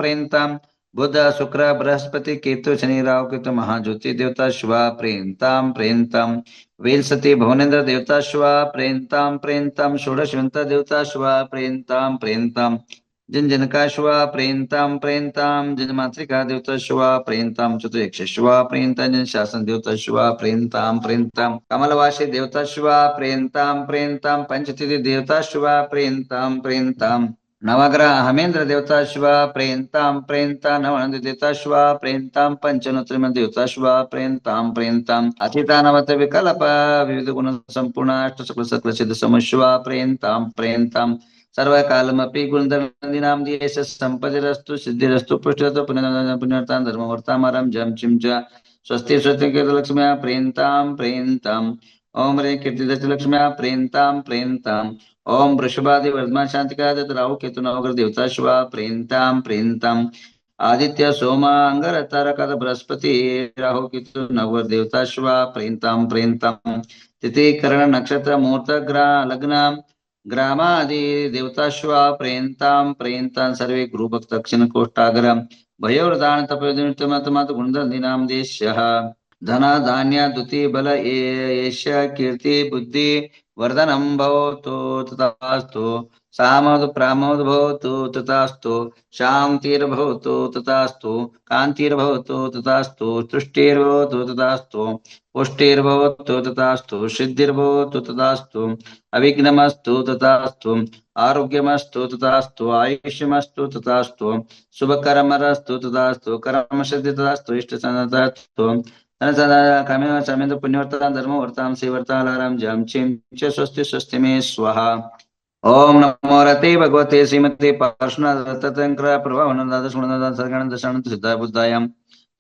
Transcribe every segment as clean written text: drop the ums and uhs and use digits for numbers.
प्रेन्ताम बुध शुक्र बृहस्पति केतु शनि राहु केतु महाज्योति देवता शुभा प्रेन्ताम प्रेन्ताम वेलसती भुवनेन्द्र देवता शुभा प्रेन्ताम प्रेन्ताम षोडशवंत देवता शुभा प्रेन्ताम प्रेन्ताम जिन जिनका शुभा प्रेन्ताम प्रेन्ताम जिन मातृका देवता शुभा प्रेन्ताम चतुर्यक्ष शुभा प्रेन्ताम जिन शासन देवता शुभा प्रेन्ताम प्रेन्ताम कमलवासी देवता शुभा प्रेन्ताम प्रेन्ताम पंचतिथि देवता शुभा प्रेन्ताम प्रेन्ताम नवग्रह हमेंद्र देवता शुभा प्रेन्ताम प्रेन्ता नवनंद देवता शुभा प्रेन्ताम पंचनोत्रिम देवता शुभा प्रेन्ताम प्रेन्ताम अतिता नवत विकल्प विविध गुण संपूर्ण अष्ट सकल सकल सिद्ध समुष्वा प्रेन्ताम प्रेन्ताम सर्वकालमपि गुणधर्मदीनां देश संपदिरस्तु सिद्धिरस्तु पुष्टिरस्तु पुण्यर्थान् धर्मवर्तामरं जम चिम च स्वस्ति स्वस्ति कीर्तिलक्ष्म्या प्रेन्ताम प्रेन्ताम ओम रे कीर्तिदत्त लक्ष्म्या प्रेन्ताम प्रेन्ताम ओम वृषभादि वर्धमान शांतिका राहु केतु नवग्रह देवता शुभा प्रेन्ताम प्रेन्ताम आदित्य सोम अंगर तारक बृहस्पति राहु केतु नवग्रह देवता शुभा प्रेन्ताम प्रेन्ताम तिथि करण नक्षत्र मुहूर्त ग्रह लग्न ग्रामादि देवता शुभा प्रेन्ताम प्रेन्ताम सर्वे गुरु भक्त दक्षिण कोष्ठागर भयोर्दान तपोदिमत गुणधर्म देश्यः धन धान्य द्युति बल एष कीर्ति बुद्धि वर्धनम भवतु तथास्तु सामोद प्रामोद भवतु तथास्तु शांतिर्भवतु तथास्तु कांतिर्भवतु तथास्तु तुष्टिर्भवतु तथास्तु पुष्टिर्भवतु तथास्तु सिद्धिर्भवतु तथास्तु अविघ्नमस्तु तथास्तु आरोग्यमस्तु तथास्तु आयुष्यमस्तु तथास्तु शुभकर्मरस्तु तथास्तु कर्म सिद्धि तथास्तु इष्ट तथास्तु कामेव समेत पुण्यवर्तां धर्मवर्तां सेवर्तालारां जम चिं च स्वस्ति स्वस्ति मे स्वाहा। ओम नमो रते भगवते श्रीमते पार्श्वनाथ प्रभावनंद सरगण दशानंद सिद्धाय बुद्धायां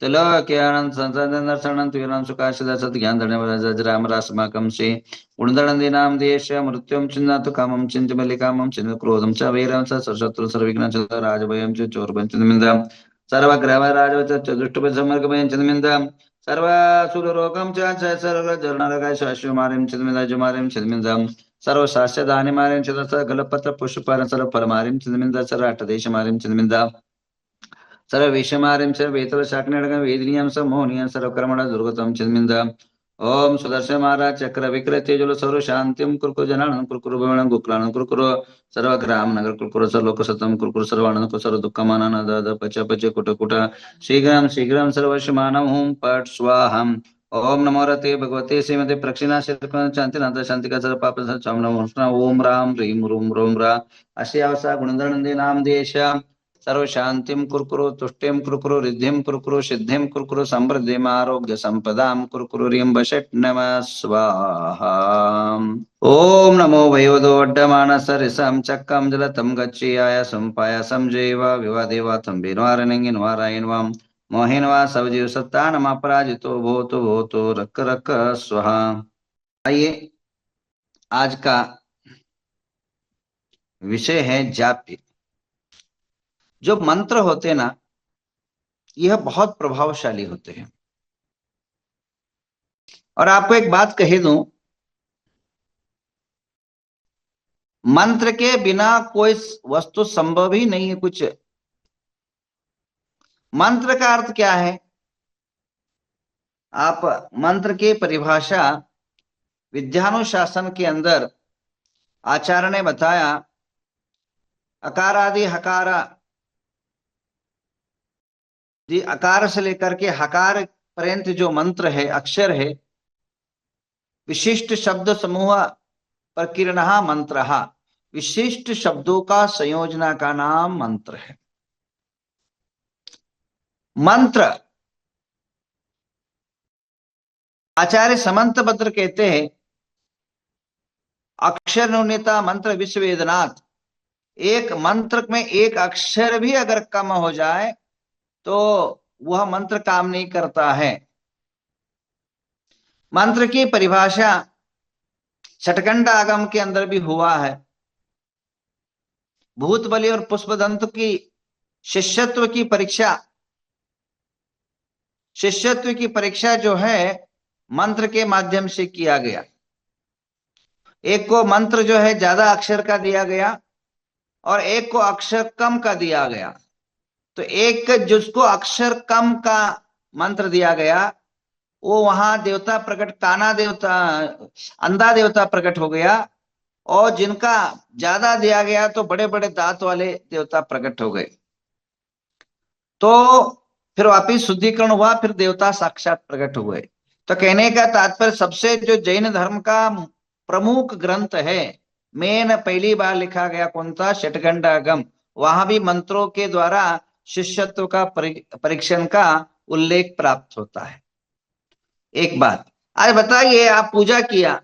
तिलोक्यानंद संसदन दर्शनंद वीरां सुखाशद सत ज्ञान धर्म राम रासमाकं श्री गुणधरनंदीनां देश मृत्युं चिन्नातु कामं चिन्त मल्लिकामं चिन्त क्रोधं च वैरं च सर्वशत्रु सर्वविघ्नं च राजभयं च चोरभयं च निमिन्दं सर्वग्रह राजवच च दुष्टभय समर्गभयं च निमिन्दं सर्वसुररोगं च सर्वजनरगाय शाश्वमारिं च निमिन्दं जुमारिं च निमिन्दं सर्वशास्त्र दानिमारिं च गलपत्र पुष्पपारं सर्वफलमारिं च निमिन्दं सर्वाष्टदेशमारिं च निमिन्दं सर्वविषमारिं सर्वेतर शाकनडगं वेदिनियं समोहनियं सर्वकर्मण दुर्गतं च निमिन्दं ओम सुदर्शन महाराज चक्र विक्रते जल सर्व शांतिम कुरकुर जनानंद कुरकुर भवनं गुक्लानं कुरकुर सर्व ग्राम नगर कुरकुर सर्व सतम कुरकुर सर्वानंद को सर्व दुःखमानन द पच पच कुट कुट शीघ्रं शीघ्रं सर्वशमानं हुम पट स्वाहम ओम नमो रते भगवते श्रीमते प्रक्षिणा शांतिनाथ शांतिका सर्व पाप चामना ओम राम ह्रीं रूम रोम रा अशी अवसा गुणधरनंदे नाम देश सर्व शांतिम कुरकुरु तुष्टिम कुरकुरु रिद्धिम कुरकुरु सिद्धिम कुरकुरु समृद्धिम आरोग्य संपदाम कुरकुरु रिं वषट नमः स्वाहा। ओम नमो वयोदोड्डमानस रिसं चक्रम जलतम गच्छेयाय संपायासं जैव विवादेवा तम बिनवारणिंग वारायणवाम मोहिनवा सवजीव सत्ता नम अपराजितो भूतो रक रक स्वाहा। आइए आज का विषय है जाप्य। जो मंत्र होते ना यह बहुत प्रभावशाली होते हैं। और आपको एक बात कह दूं, मंत्र के बिना कोई वस्तु संभव ही नहीं है। कुछ मंत्र का अर्थ क्या है? आप मंत्र की परिभाषा विद्यानुशासन के अंदर आचार्य ने बताया, अकारादि हकारा अकार से लेकर के हकार पर्यंत जो मंत्र है, अक्षर है, विशिष्ट शब्द समूह प्रकीर्णः मंत्रः, विशिष्ट शब्दों का संयोजना का नाम मंत्र है। मंत्र आचार्य समंतभद्र कहते हैं, अक्षर न्यूनता मंत्र विश्ववेदनात्। एक मंत्र में एक अक्षर भी अगर कम हो जाए तो वह मंत्र काम नहीं करता है। मंत्र की परिभाषा छठकंड आगम के अंदर भी हुआ है। भूतबली और पुष्पदंत की शिष्यत्व की परीक्षा जो है मंत्र के माध्यम से किया गया। एक को मंत्र जो है ज्यादा अक्षर का दिया गया और एक को अक्षर कम का दिया गया। तो एक जिसको अक्षर कम का मंत्र दिया गया, वो वहां देवता प्रकट, काना देवता, अंधा देवता प्रकट हो गया। और जिनका ज्यादा दिया गया तो बड़े बड़े दांत वाले देवता प्रकट हो गए। तो फिर वापिस शुद्धिकरण हुआ, फिर देवता साक्षात प्रकट हुए। तो कहने का तात्पर्य, सबसे जो जैन धर्म का प्रमुख ग्रंथ है, मेन पहली बार लिखा गया कौन था? षट्खंडागम। वहां भी मंत्रों के द्वारा शिष्यत्व का परीक्षण का उल्लेख प्राप्त होता है। एक बात आज बताइए, आप पूजा किया,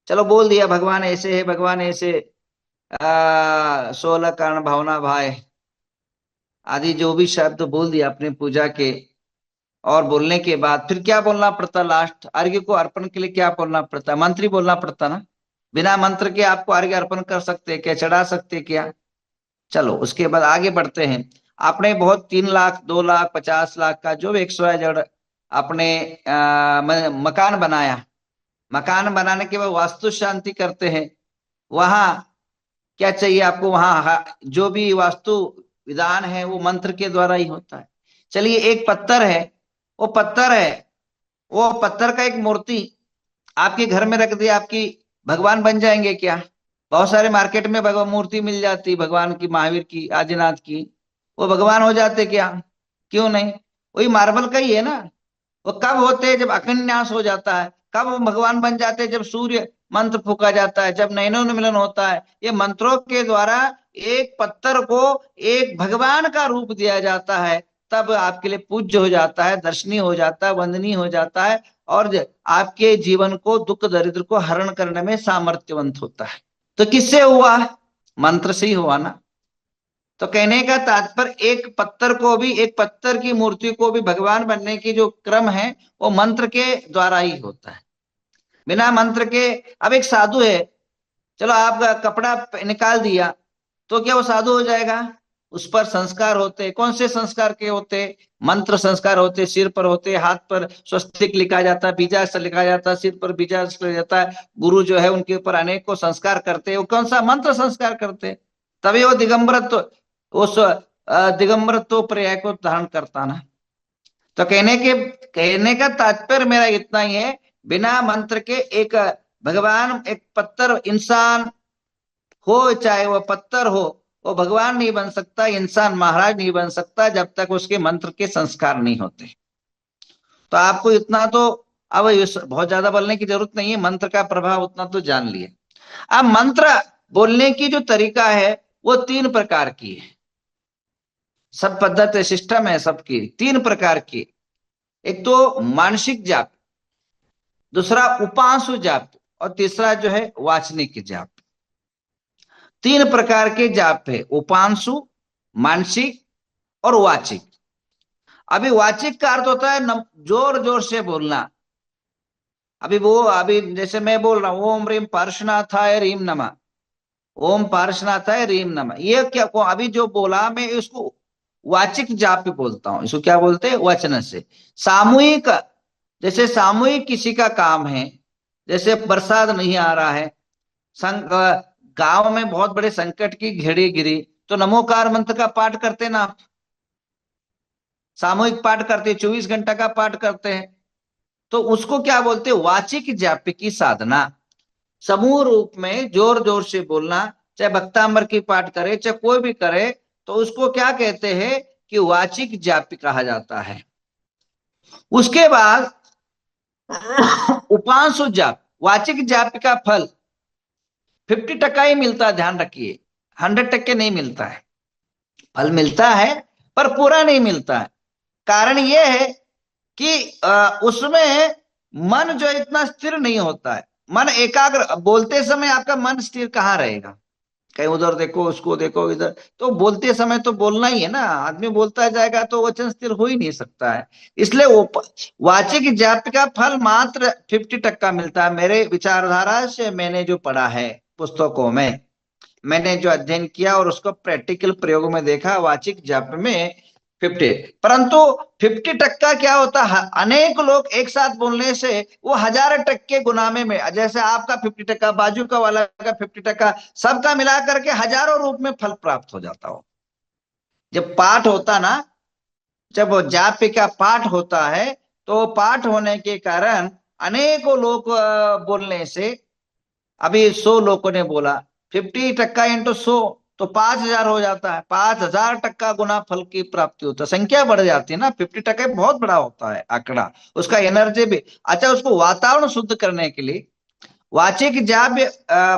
चलो बोल दिया भगवान ऐसे है, भगवान ऐसे, 16 कारण भावना भाई आदि जो भी शब्द बोल दिया आपने पूजा के, और बोलने के बाद फिर क्या बोलना पड़ता? लास्ट अर्घ्य को अर्पण के लिए क्या बोलना पड़ता? मंत्री बोलना पड़ता ना। बिना मंत्र के आपको अर्घ्य अर्पण कर सकते क्या? चढ़ा सकते क्या? चलो उसके बाद आगे बढ़ते हैं। आपने बहुत 3 लाख, 2 लाख, 50 लाख का जो भी XYZ आपने मकान बनाया। मकान बनाने के बाद वास्तु शांति करते हैं। वहां क्या चाहिए आपको? वहां जो भी वास्तु विधान है वो मंत्र के द्वारा ही होता है। चलिए, एक पत्थर है, वो पत्थर है, वो पत्थर का एक मूर्ति आपके घर में रख दिया, आपकी भगवान बन जाएंगे क्या? बहुत सारे मार्केट में भगवान मूर्ति मिल जाती, भगवान की, महावीर की, आदिनाथ की, वो भगवान हो जाते क्या? क्यों नहीं? वही मार्बल का ही है ना। वो कब होते हैं? जब अकन्यास हो जाता है। कब वो भगवान बन जाते हैं? जब सूर्य मंत्र फूका जाता है, जब नयनोन्मिलन होता है। ये मंत्रों के द्वारा एक पत्थर को एक भगवान का रूप दिया जाता है, तब आपके लिए पूज्य हो जाता है, दर्शनीय हो जाता है, वंदनीय हो जाता है, और आपके जीवन को, दुख दरिद्र को हरण करने में सामर्थ्यवंत होता है। तो किससे हुआ? मंत्र से ही हुआ ना। तो कहने का तात्पर्य, एक पत्थर को भी, एक पत्थर की मूर्ति को भी भगवान बनने की जो क्रम है वो मंत्र के द्वारा ही होता है। बिना मंत्र के, अब एक साधु है, चलो आपका कपड़ा निकाल दिया, तो क्या वो साधु हो जाएगा? उस पर संस्कार होते। कौन से संस्कार के होते? मंत्र संस्कार होते, सिर पर होते, हाथ पर स्वस्तिक लिखा जाता है, बीजाक्षर लिखा जाता है, सिर पर बीजाक्षर लिखा जाता है। गुरु जो है उनके ऊपर अनेकों संस्कार करते हैं। वो कौन सा? मंत्र संस्कार करते हैं। तभी वो दिगंबरत्व, उस दिगंबरत्व पर्याय को धारण करता ना। तो कहने का तात्पर्य मेरा इतना ही है, बिना मंत्र के एक भगवान, एक पत्थर इंसान हो, चाहे वह पत्थर हो, वो भगवान नहीं बन सकता, इंसान महाराज नहीं बन सकता, जब तक उसके मंत्र के संस्कार नहीं होते। तो आपको इतना तो अब बहुत ज्यादा बोलने की जरूरत नहीं है, मंत्र का प्रभाव उतना तो जान लिए। अब मंत्र बोलने की जो तरीका है वो 3 प्रकार की है। सब पद्धति सिस्टम है सबकी, 3 प्रकार की। एक तो मानसिक जाप, दूसरा उपांशु जाप, और तीसरा जो है वाचनिक जाप। 3 प्रकार के जाप है, उपांशु, मानसिक और वाचिक। अभी वाचिक का अर्थ होता है जोर जोर से बोलना। अभी जैसे मैं बोल रहा हूं, ओम रीम पार्श्वनाथाय रीम नमः, ओम पार्श्वनाथाय रीम नमः, ये क्या को अभी जो बोला मैं इसको वाचिक जाप बोलता हूं। इसको क्या बोलते हैं? वचन से। सामूहिक, जैसे सामूहिक किसी का काम है, जैसे बरसात नहीं आ रहा है, गांव में बहुत बड़े संकट की घड़ी गिरी, तो नमोकार मंत्र का पाठ करते ना आप? सामूहिक पाठ करते, 24 घंटा का पाठ करते हैं। तो उसको क्या बोलते हैं? वाचिक जाप की साधना। समूह रूप में जोर जोर से बोलना, चाहे भक्तांबर की पाठ करे, चाहे कोई भी करे, तो उसको क्या कहते हैं? कि वाचिक जाप कहा जाता है। उसके बाद उपांशु जाप। वाचिक जाप का फल 50% ही मिलता है, ध्यान रखिए, 100% नहीं मिलता है। फल मिलता है पर पूरा नहीं मिलता है। कारण यह है कि उसमें मन जो इतना स्थिर नहीं होता है। मन एकाग्र, बोलते समय आपका मन स्थिर कहाँ रहेगा? कहीं उधर देखो, उसको देखो, इधर। तो बोलते समय तो बोलना ही है ना, आदमी बोलता जाएगा तो वचन स्थिर हो ही नहीं सकता है। इसलिए वो वाचिक जाप का फल मात्र 50% मिलता है। मेरे विचारधारा से मैंने जो पढ़ा है पुस्तकों में, मैंने जो अध्ययन किया और उसको प्रैक्टिकल प्रयोग में देखा, वाचिक जाप में 50, परंतु 50% क्या होता है? अनेक लोग एक साथ बोलने से वो 1000% गुना में, जैसे आपका 50%, बाजू का वाला का 50%, सबका मिला करके हजारों रूप में फल प्राप्त हो जाता हो। जब पाठ होता ना, जब वो जाप्य का पाठ होता है, तो पाठ होने के कारण अनेकों लोग बोलने से, अभी 100 लोगों ने बोला, 50% इंटू 100 तो 5,000 हो जाता है, 5,000% गुना फल की प्राप्ति होता है, संख्या बढ़ जाती है ना, 50% बहुत बड़ा होता है आंकड़ा, उसका एनर्जी भी। अच्छा, उसको वातावरण शुद्ध करने के लिए वाचिक जाप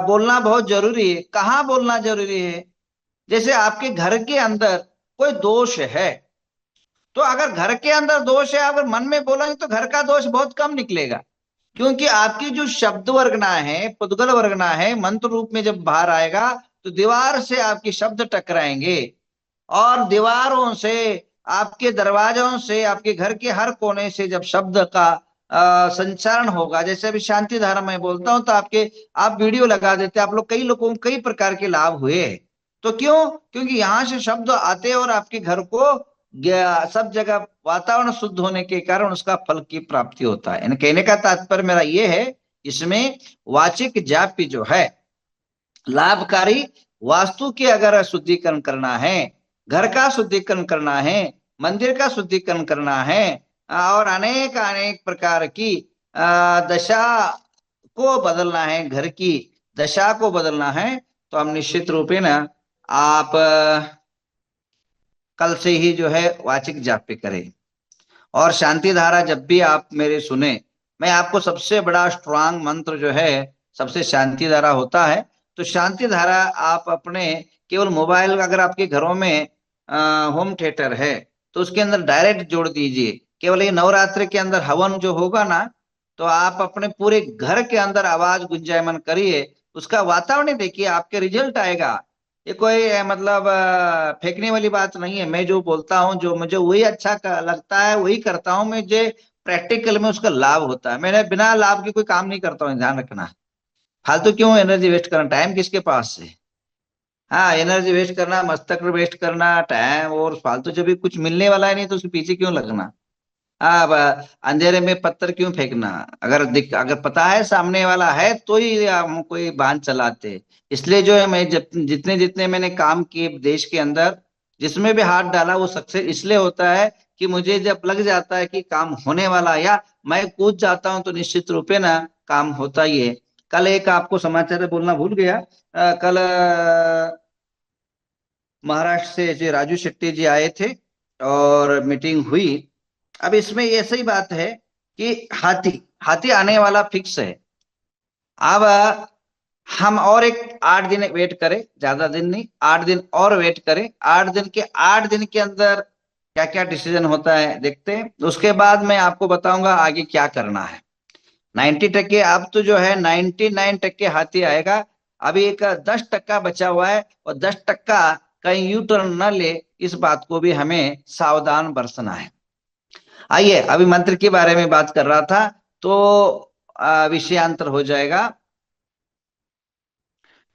बोलना बहुत जरूरी है। कहाँ बोलना जरूरी है? जैसे आपके घर के अंदर कोई दोष है, तो अगर घर के अंदर दोष है, अगर मन में बोलेंगे तो घर का दोष बहुत कम निकलेगा, क्योंकि आपकी जो शब्द वर्गना है, पुद्गल वर्गना है, मंत्र रूप में जब बाहर आएगा तो दीवार से आपके शब्द टकराएंगे, और दीवारों से, आपके दरवाजों से, आपके घर के हर कोने से जब शब्द का संचारण होगा, जैसे अभी शांति धारा में बोलता हूं तो आपके, आप वीडियो लगा देते, आप लोग, कई लोगों को कई प्रकार के लाभ हुए हैं। तो क्यों? क्योंकि यहां से शब्द आते हैं और आपके घर को सब जगह वातावरण शुद्ध होने के कारण उसका फल की प्राप्ति होता है। यानी कहने का तात्पर्य मेरा ये है, इसमें वाचिक जाप्य जो है लाभकारी। वास्तु के अगर शुद्धिकरण करना है, घर का शुद्धिकरण करना है, मंदिर का शुद्धिकरण करना है, और अनेक अनेक प्रकार की दशा को बदलना है, घर की दशा को बदलना है, तो हम निश्चित रूपे ना, आप कल से ही जो है वाचिक जाप्य करें। और शांति धारा जब भी आप मेरे सुने, मैं आपको सबसे बड़ा स्ट्रांग मंत्र जो है, सबसे शांति धारा होता है। तो शांति धारा आप अपने केवल मोबाइल, अगर आपके घरों में होम थिएटर है तो उसके अंदर डायरेक्ट जोड़ दीजिए। केवल ये नवरात्रि के अंदर हवन जो होगा ना, तो आप अपने पूरे घर के अंदर आवाज गुंजायमान करिए, उसका वातावरण ही देखिए, आपके रिजल्ट आएगा। ये कोई मतलब फेंकने वाली बात नहीं है। मैं जो बोलता हूँ, जो मुझे वही अच्छा लगता है वही करता हूँ, मुझे प्रैक्टिकल में उसका लाभ होता है। मैंने बिना लाभ के कोई काम नहीं करता हूँ, ध्यान रखना। फालतू क्यों एनर्जी वेस्ट करना, टाइम किसके पास है? हाँ, एनर्जी वेस्ट करना, मस्तक वेस्ट करना, टाइम, और फालतू जब भी कुछ मिलने वाला है नहीं तो उसके पीछे क्यों लगना? हाँ, अब अंधेरे में पत्थर क्यों फेंकना? अगर पता है सामने वाला है तो ही हम कोई बांध चलाते। इसलिए जो है, मैं जितने जितने मैंने काम किए देश के अंदर, जिसमें भी हाथ डाला वो सक्सेस इसलिए होता है कि मुझे जब लग जाता है कि काम होने वाला है, या मैं कूद जाता हूं, तो निश्चित रूपे ना काम होता ही है। कल एक आपको समाचार बोलना भूल गया। कल महाराष्ट्र से जो राजू शेट्टी जी आए थे और मीटिंग हुई। अब इसमें ऐसी बात है कि हाथी हाथी आने वाला फिक्स है। अब हम और एक 8 दिन वेट करें, ज्यादा दिन नहीं, 8 दिन और वेट करें। 8 दिन के 8 दिन के अंदर क्या क्या डिसीजन होता है देखते हैं, उसके बाद मैं आपको बताऊंगा आगे क्या करना है। 90%, अब तो जो है 99% हाथी आएगा। अभी एक 10% बचा हुआ है, और 10% कहीं यू टर्न न ले, इस बात को भी हमें सावधान बरतना है। आइए, अभी मंत्र के बारे में बात कर रहा था, तो विषयांतर हो जाएगा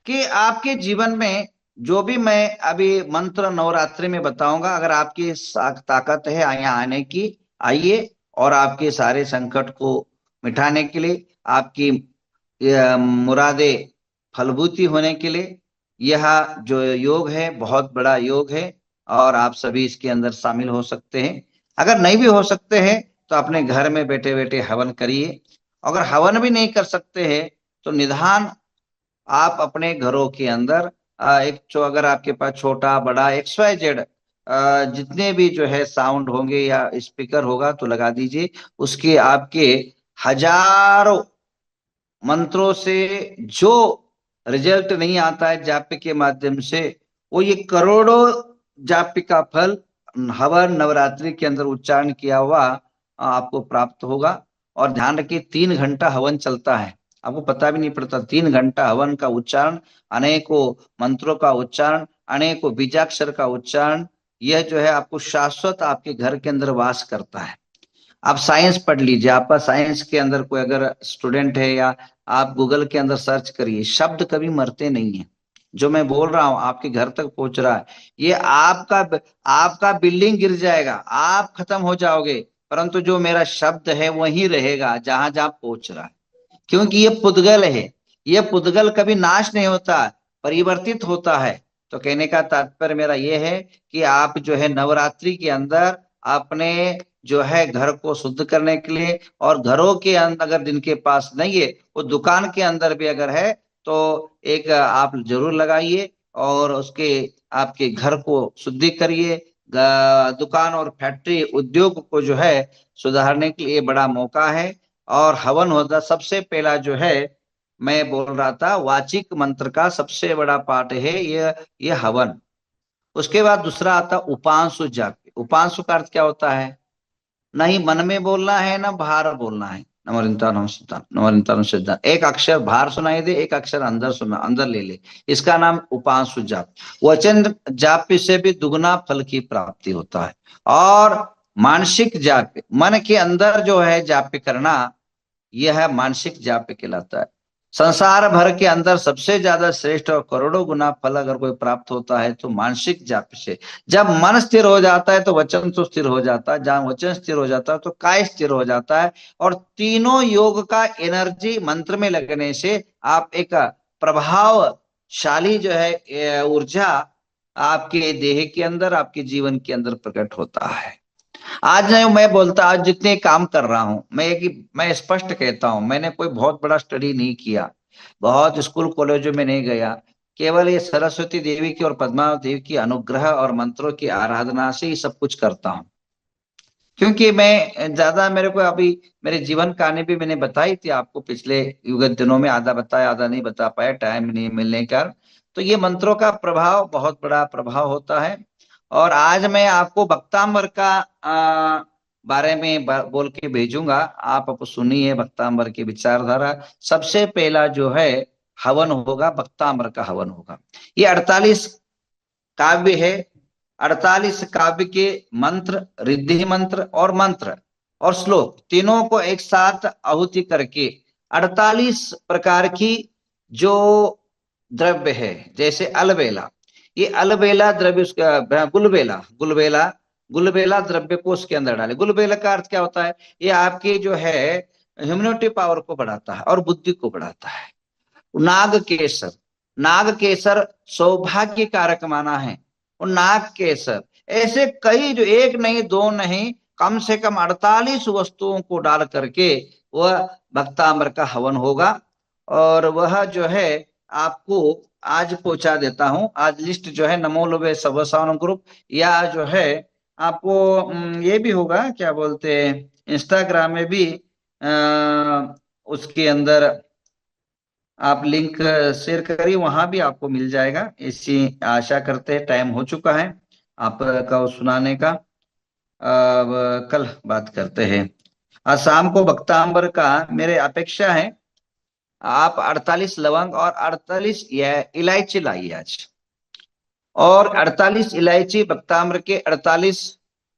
कि आपके जीवन में जो भी मैं अभी मंत्र नवरात्रि में बताऊंगा, अगर आपकी ताकत है यहाँ आने की, आइए, और आपके सारे संकट को मिटाने के लिए, आपकी मुरादे फलभूति होने के लिए, यह जो योग है बहुत बड़ा योग है, और आप सभी इसके अंदर शामिल हो सकते हैं। अगर नहीं भी हो सकते हैं तो अपने घर में बैठे बैठे हवन करिए। अगर हवन भी नहीं कर सकते हैं तो निधान आप अपने घरों के अंदर एक, जो अगर आपके पास छोटा बड़ा XYZ जितने भी जो है साउंड होंगे या स्पीकर होगा तो लगा दीजिए। उसके आपके हजारों मंत्रों से जो रिजल्ट नहीं आता है जाप्य के माध्यम से, वो ये करोड़ों जाप्य का फल हवन नवरात्रि के अंदर उच्चारण किया हुआ आपको प्राप्त होगा। और ध्यान रखिए, 3 घंटा हवन चलता है, आपको पता भी नहीं पड़ता। 3 घंटा हवन का उच्चारण, अनेकों मंत्रों का उच्चारण, अनेकों बीजाक्षर का उच्चारण, यह जो है आपको शाश्वत आपके घर के अंदर वास करता है। आप साइंस पढ़ लीजिए, आपका साइंस के अंदर कोई अगर स्टूडेंट है, या आप गूगल के अंदर सर्च करिए, शब्द कभी मरते नहीं है। जो मैं बोल रहा हूं आपके घर तक पहुंच रहा है। ये आपका बिल्डिंग गिर जाएगा, आप खत्म हो जाओगे, परंतु जो मेरा शब्द है वही रहेगा जहां जहां पहुंच रहा है। क्योंकि ये पुद्गल है, ये पुद्गल कभी नाश नहीं होता, परिवर्तित होता है। तो कहने का तात्पर्य मेरा ये है कि आप जो है नवरात्रि के अंदर अपने जो है घर को शुद्ध करने के लिए, और घरों के अंदर अगर जिनके पास नहीं है वो दुकान के अंदर भी अगर है तो एक आप जरूर लगाइए, और उसके आपके घर को शुद्धि करिए। दुकान और फैक्ट्री उद्योग को जो है सुधारने के लिए बड़ा मौका है। और हवन होता सबसे पहला जो है, मैं बोल रहा था वाचिक मंत्र का सबसे बड़ा पार्ट है ये हवन। उसके बाद दूसरा आता उपांशु जाप। उपांशु का अर्थ क्या होता है? नहीं मन में बोलना है ना बाहर बोलना है। नमोरिंतानम सिद्धांत, नमोरिंतानम सिद्धांत, एक अक्षर बाहर सुनाई दे, एक अक्षर अंदर सुना, अंदर ले ले। इसका नाम उपांशु जाप। वचन जाप से भी दुगना फल की प्राप्ति होता है। और मानसिक जाप, मन के अंदर जो है जाप करना, यह है मानसिक जाप कहलाता है। संसार भर के अंदर सबसे ज्यादा श्रेष्ठ और करोड़ों गुना फल अगर कोई प्राप्त होता है तो मानसिक जाप से। जब मन स्थिर हो जाता है तो वचन तो स्थिर हो जाता है, जहां वचन स्थिर हो जाता है तो काय स्थिर हो जाता है। और तीनों योग का एनर्जी मंत्र में लगने से आप एक प्रभावशाली जो है ऊर्जा आपके देह के अंदर, आपके जीवन के अंदर प्रकट होता है। आज नहीं, मैं बोलता आज जितने काम कर रहा हूं मैं स्पष्ट कहता हूं, मैंने कोई बहुत बड़ा स्टडी नहीं किया, बहुत स्कूल कॉलेजों में नहीं गया। केवल ये सरस्वती देवी की और पद्मावती देवी की अनुग्रह और मंत्रों की आराधना से ही सब कुछ करता हूँ। क्योंकि मैं ज्यादा, मेरे को अभी मेरे जीवन कहानी भी मैंने बताई थी आपको पिछले युगत दिनों में, आधा बताया आधा नहीं बता पाया, टाइम नहीं मिलने का। तो ये मंत्रों का प्रभाव बहुत बड़ा प्रभाव होता है। और आज मैं आपको भक्तांबर का बारे में बोल के भेजूंगा, आप सुनिए भक्तांबर की विचारधारा। सबसे पहला जो है हवन होगा, भक्तांबर का हवन होगा। ये 48 काव्य है। 48 काव्य के मंत्र, रिद्धि मंत्र और मंत्र और श्लोक तीनों को एक साथ आहुति करके 48 प्रकार की जो द्रव्य है, जैसे अलबेला, ये अलबेला द्रव्य, उसका गुलबेला, गुलबेला, गुलबेला द्रव्य को उसके अंदर डाले। गुलबेला का अर्थ क्या होता है? ये आपकी जो है ह्यूमनिटी पावर को बढ़ाता है और बुद्धि को बढ़ाता है। नाग केसर, नाग केसर सौभाग्य कारक माना है। और नाग केसर ऐसे कई, जो एक नहीं दो नहीं, कम से कम 48 वस्तुओं को डाल करके वह भक्ताम्र का हवन होगा। और वह जो है आपको आज पहुंचा देता हूं। आज लिस्ट जो है नमो लोभे सबसावन ग्रुप, या जो है आपको ये भी होगा, क्या बोलते हैं, इंस्टाग्राम में भी उसके अंदर आप लिंक शेयर करिए, वहां भी आपको मिल जाएगा। इसी आशा करते हैं, टाइम हो चुका है आपका सुनाने का। अब कल बात करते हैं। आज शाम को भक्तांबर का मेरे अपेक्षा है आप 48 लवंग और 48 इलायची लाइए आज। और 48 इलायची भक्ताम्र के 48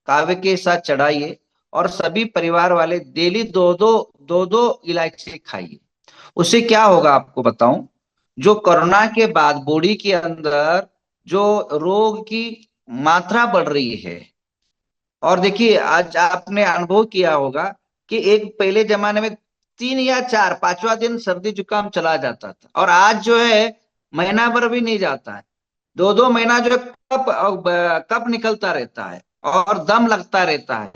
काव्य के साथ चढ़ाइए। और सभी परिवार वाले डेली दो दो इलायची खाइए। उससे क्या होगा आपको बताऊं, जो कोरोना के बाद बॉडी के अंदर जो रोग की मात्रा बढ़ रही है। और देखिए आज आपने अनुभव किया होगा कि एक पहले जमाने में 3 या 4, 5वां दिन सर्दी जुकाम चला जाता था, और आज जो है महीना भर भी नहीं जाता है। 2-2 महीना जो है कप कप निकलता रहता है और दम लगता रहता है।